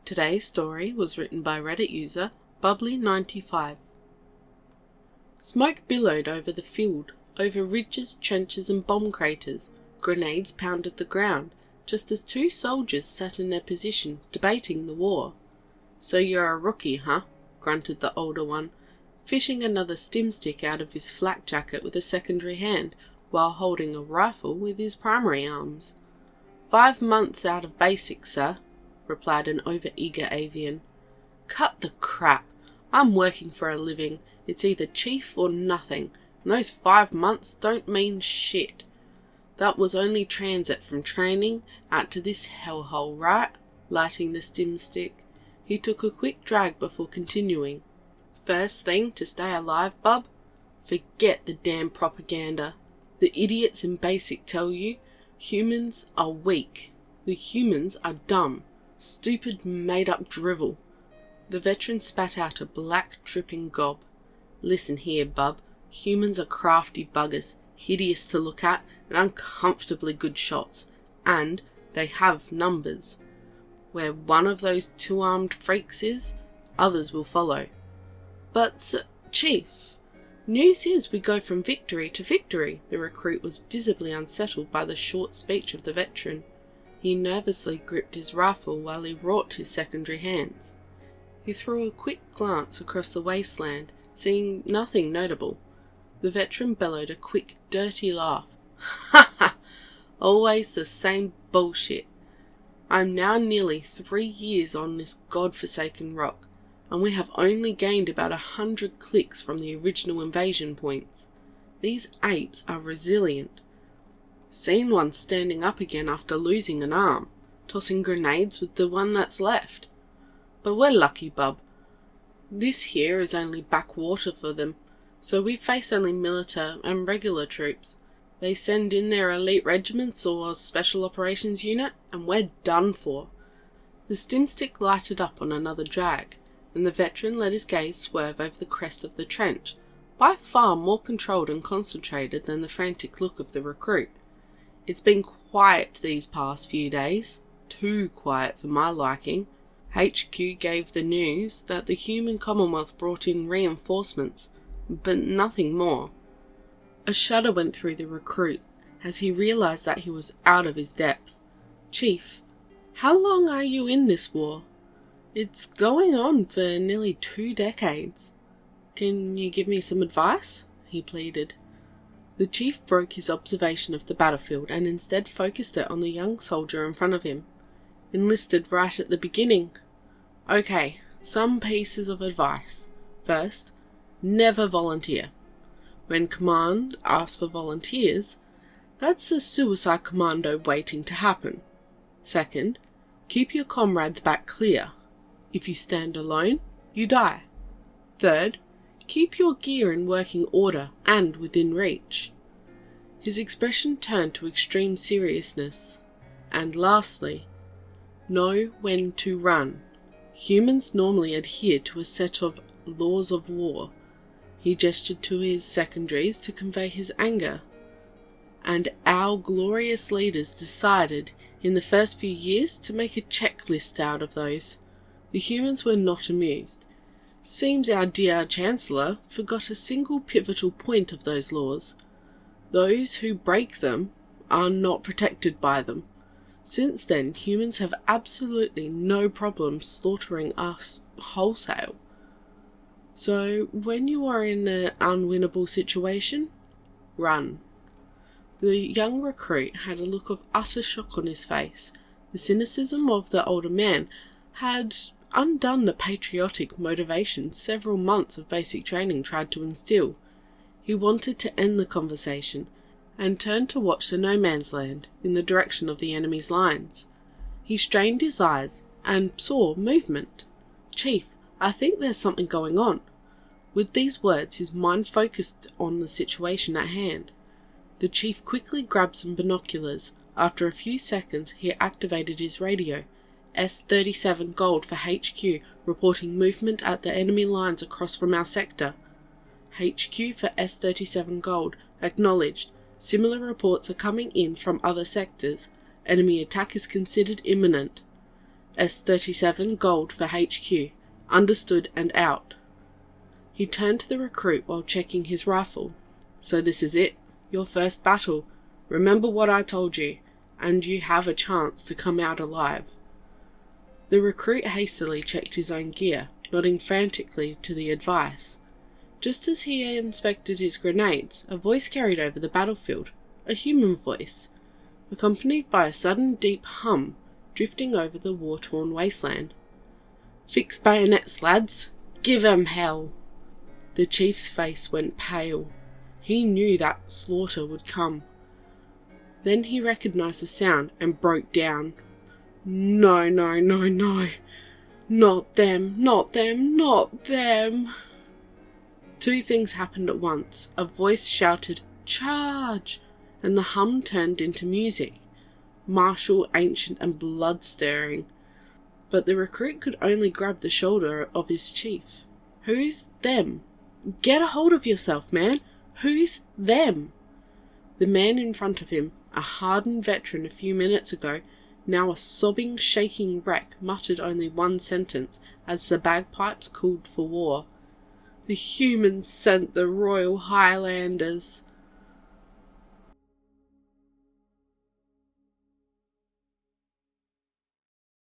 Today's story was written by Reddit user Bubbly95. Smoke billowed over the field, over ridges, trenches and bomb craters. Grenades pounded the ground, just as two soldiers sat in their position, debating the war. "So you're a rookie, huh?" grunted the older one, fishing another stim stick out of his flak jacket with a secondary hand, while holding a rifle with his primary arms. 5 months out of basic, sir," replied an over-eager avian. "Cut the crap. I'm working for a living. It's either chief or nothing, and those 5 months don't mean shit. That was only transit from training out to this hellhole, right?" Lighting the stim stick, he took a quick drag before continuing. "First thing to stay alive, bub? Forget the damn propaganda. The idiots in basic tell you humans are weak. The humans are dumb. Stupid made-up drivel." The veteran spat out a black dripping gob. "Listen here, bub. Humans are crafty buggers, hideous to look at, and uncomfortably good shots. And they have numbers. Where one of those two-armed freaks is, others will follow." "But, Chief, news is we go from victory to victory." The recruit was visibly unsettled by the short speech of the veteran. He nervously gripped his rifle while he wrought his secondary hands. He threw a quick glance across the wasteland, seeing nothing notable. The veteran bellowed a quick, dirty laugh. "Ha ha! Always the same bullshit. I'm now nearly 3 years on this god-forsaken rock, and we have only gained about 100 clicks from the original invasion points. These apes are resilient. Seen one standing up again after losing an arm, tossing grenades with the one that's left. But we're lucky, bub. This here is only backwater for them, so we face only military and regular troops. They send in their elite regiments or special operations unit, and we're done for." The stim stick lighted up on another drag, and the veteran let his gaze swerve over the crest of the trench, by far more controlled and concentrated than the frantic look of the recruit. "It's been quiet these past few days. Too quiet for my liking. HQ gave the news that the human Commonwealth brought in reinforcements, but nothing more." A shudder went through the recruit as he realized that he was out of his depth. "Chief, how long are you in this war?" "It's going on for nearly 2 decades. Can you give me some advice?" he pleaded. The chief broke his observation of the battlefield and instead focused it on the young soldier in front of him. "Enlisted right at the beginning. Okay, some pieces of advice. First, never volunteer. When command asks for volunteers, that's a suicide commando waiting to happen. Second, keep your comrades back clear. If you stand alone, you die. Third, keep your gear in working order and within reach." His expression turned to extreme seriousness. "And lastly, know when to run. Humans normally adhere to a set of laws of war." He gestured to his secondaries to convey his anger. "And our glorious leaders decided in the first few years to make a checklist out of those. The humans were not amused. Seems our dear Chancellor forgot a single pivotal point of those laws. Those who break them are not protected by them. Since then, humans have absolutely no problem slaughtering us wholesale. So, when you are in an unwinnable situation, run." The young recruit had a look of utter shock on his face. The cynicism of the older man had undone the patriotic motivation several months of basic training tried to instill. He wanted to end the conversation, and turned to watch the no-man's land in the direction of the enemy's lines. He strained his eyes, and saw movement. "Chief, I think there's something going on." With these words, his mind focused on the situation at hand. The chief quickly grabbed some binoculars. After a few seconds, he activated his radio. S-37 Gold for HQ, reporting movement at the enemy lines across from our sector. HQ for S-37 Gold, acknowledged. Similar reports are coming in from other sectors. Enemy attack is considered imminent. S37 gold for HQ. Understood and out. He turned to the recruit while checking his rifle. So this is it, your first battle. Remember what I told you, and you have a chance to come out alive. The recruit hastily checked his own gear, nodding frantically to the advice. Just as he inspected his grenades, a voice carried over the battlefield, a human voice, accompanied by a sudden deep hum drifting over the war-torn wasteland. Fix bayonets, lads! Give 'em hell! The chief's face went pale. He knew that slaughter would come. Then he recognised the sound and broke down. No, no, no, no. Not them, not them, not them. Two things happened at once. A voice shouted, "Charge!" and the hum turned into music. Martial, ancient and blood-stirring. But the recruit could only grab the shoulder of his chief. Who's them? Get a hold of yourself, man! Who's them? The man in front of him, a hardened veteran a few minutes ago, now a sobbing, shaking wreck, muttered only one sentence as the bagpipes called for war. The humans sent the Royal Highlanders.